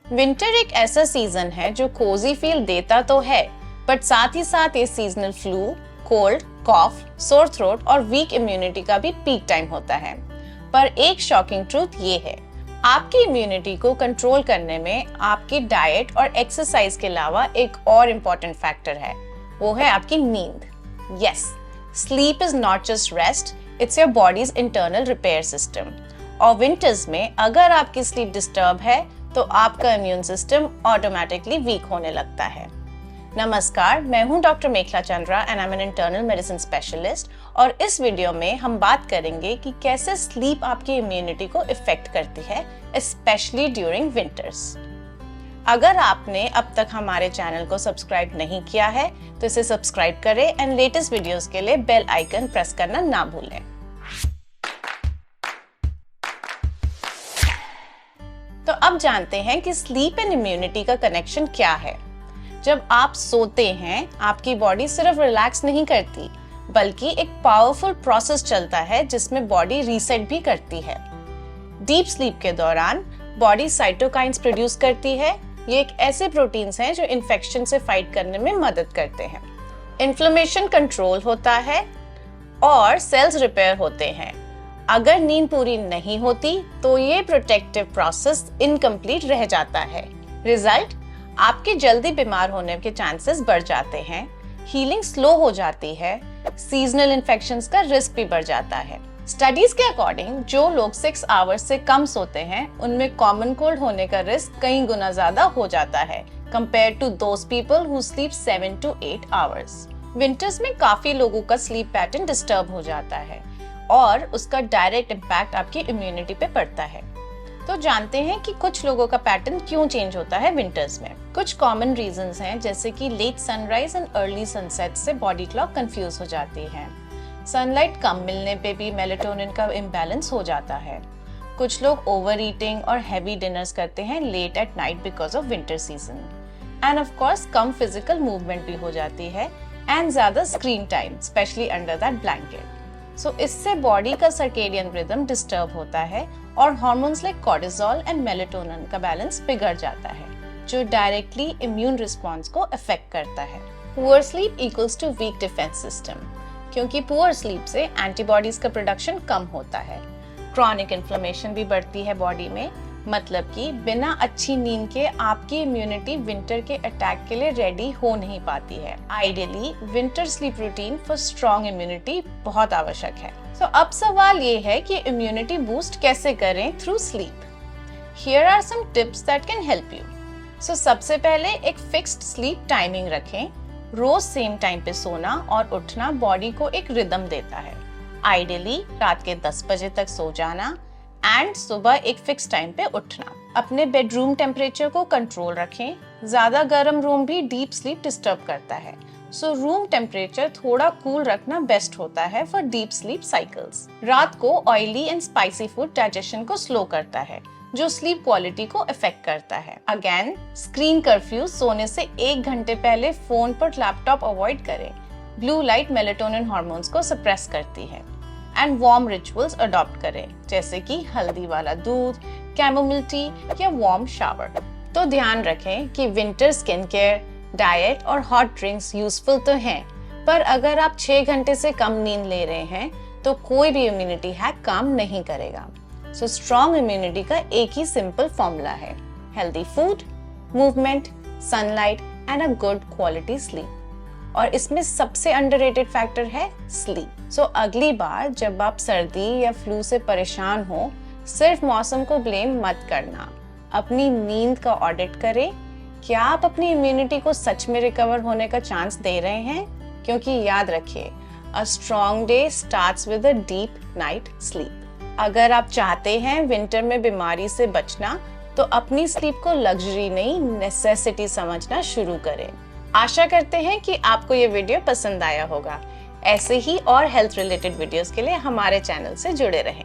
Winter एक ऐसा season है जो कोजी फील देता तो है, बट साथ ही साथ ये सीजनल फ्लू, कोल्ड, कॉफ, सोर थ्रोट और वीक इम्यूनिटी का भी पीक टाइम होता है। पर एक शॉकिंग ट्रूथ ये है, आपकी इम्यूनिटी को कंट्रोल करने में आपकी डाइट और एक्सरसाइज के अलावा एक और इम्पोर्टेंट फैक्टर है, वो है आपकी नींद। Yes, sleep is not just rest, it's your bodies internal repair system. और विंटर्स में अगर आपकी स्लीप डिस्टर्ब है तो आपका इम्यून सिस्टम ऑटोमेटिकली वीक होने लगता है। नमस्कार, मैं हूं doctor mekhela Chandra and I am an internal medicine specialist और इस वीडियो में हम बात करेंगे कि कैसे स्लीप आपकी इम्यूनिटी को इफेक्ट करती है, स्पेशली ड्यूरिंग विंटर्स। अगर आपने अब तक हमारे चैनल को सब्सक्राइब नहीं किया है तो इसे सब्सक्राइब करें एंड लेटेस्ट वीडियोस के लिए बेल आइकन प्रेस करना ना भूलें। तो अब जानते हैं कि स्लीप एंड इम्यूनिटी का कनेक्शन क्या है। जब आप सोते हैं, आपकी बॉडी सिर्फ रिलैक्स नहीं करती, बल्कि एक पावरफुल प्रोसेस चलता है जिसमें बॉडी रीसेट भी करती है। डीप स्लीप के दौरान बॉडी साइटोकाइन्स प्रोड्यूस करती है। ये एक ऐसे प्रोटीन्स हैं जो इन्फेक्शन से फाइट करने में मदद करते हैं। इन्फ्लेमेशन कंट्रोल होता है और सेल्स रिपेयर होते हैं। अगर नींद पूरी नहीं होती तो ये प्रोटेक्टिव प्रोसेस इनकम्प्लीट रह जाता है। रिजल्ट, आपके जल्दी बीमार होने के चांसेस बढ़ जाते हैं, हीलिंग स्लो हो जाती है, सीजनल इन्फेक्शंस का रिस्क भी बढ़ जाता है। स्टडीज के अकॉर्डिंग जो लोग 6 आवर्स से कम सोते हैं उनमें कॉमन कोल्ड होने का रिस्क कई गुना ज्यादा हो जाता है compare to those people who sleep 7 to 8 hours. Winters में काफी लोगों का स्लीप पैटर्न डिस्टर्ब हो जाता है और उसका डायरेक्ट इम्पैक्ट आपकी इम्यूनिटी पे पड़ता है। तो जानते हैं कि कुछ लोगों का पैटर्न क्यों चेंज होता है विंटर्स में। कुछ कॉमन रीजंस हैं, जैसे कि late sunrise and early sunset से बॉडी क्लॉक कंफ्यूज हो जाती है। सनलाइट कम मिलने पे भी मेलेटोनिन का इम्बैलेंस हो जाता है। कुछ लोग ओवर ईटिंग और हैवी डिनर्स करते हैं late at night because of winter season. And of course कम फिजिकल मूवमेंट भी हो जाती है एंड ज्यादा screen time, specially under that blanket. So इससे बॉडी का सर्केडियन रिदम डिस्टर्ब होता है और hormones like cortisol and melatonin का बैलेंस बिगड़ जाता है, जो डायरेक्टली इम्यून रिस्पॉन्स को अफेक्ट करता है। Poor sleep equals to weak defence system, क्योंकि पुअर स्लीप से एंटीबॉडीज का प्रोडक्शन कम होता है। क्रॉनिक इन्फ्लेमेशन भी बढ़ती है बॉडी में, मतलब कि बिना अच्छी नींद के आपकी इम्यूनिटी विंटर के अटैक के लिए रेडी हो नहीं पाती है। Ideally winter sleep routine for strong immunity बहुत आवश्यक है। तो अब सवाल ये है कि इम्यूनिटी बूस्ट कैसे करें through sleep. Here are some tips that can help you. So सबसे पहले एक फिक्स्ड स्लीप टाइमिंग रखें। रोज सेम टाइम पे सोना और उठना बॉडी को एक रिदम देता है। आइडियली रात के 10 बजे तक सो जाना एंड सुबह एक फिक्स टाइम पे उठना। अपने बेडरूम टेम्परेचर को कंट्रोल रखें। ज्यादा गर्म रूम भी डीप स्लीप डिस्टर्ब करता है, सो रूम टेम्परेचर थोड़ा कूल रखना बेस्ट होता है फॉर डीप स्लीप साइकिल्स। रात को oily and spicy food digestion को स्लो करता है, जो स्लीप क्वालिटी को इफेक्ट करता है। अगेन, स्क्रीन कर्फ्यू, सोने से 1 घंटे पहले फोन पर लैपटॉप अवॉइड करें। ब्लू लाइट मेलेटोनिन हार्मोन्स को सप्रेस करती है। एंड वार्म रिचुअल्स अडॉप्ट करें, जैसे कि हल्दी वाला दूध, कैमोमिल टी या वार्म शावर। तो ध्यान रखें कि विंटर स्किन केयर, डाइट और हॉट ड्रिंक्स यूजफुल तो हैं, पर अगर आप 6 घंटे से कम नींद ले रहे हैं तो कोई भी इम्यूनिटी हैक काम नहीं करेगा। सो स्ट्रॉन्ग इम्यूनिटी का एक ही सिंपल फॉर्मूला है, healthy food, movement, sunlight and a good quality sleep. और इसमें सबसे अंडररेटेड फैक्टर है स्लीप। सो अगली बार जब आप सर्दी या फ्लू से परेशान हो, सिर्फ मौसम को ब्लेम मत करना, अपनी नींद का ऑडिट करें। क्या आप अपनी इम्यूनिटी को सच में रिकवर होने का चांस दे रहे हैं? क्योंकि याद रखिए, a strong day starts with a deep night sleep. अगर आप चाहते हैं विंटर में बीमारी से बचना, तो अपनी स्लीप को लग्जरी नहीं, नेसेसिटी समझना शुरू करें। आशा करते हैं कि आपको ये वीडियो पसंद आया होगा। ऐसे ही और हेल्थ रिलेटेड वीडियोस के लिए हमारे चैनल से जुड़े रहें।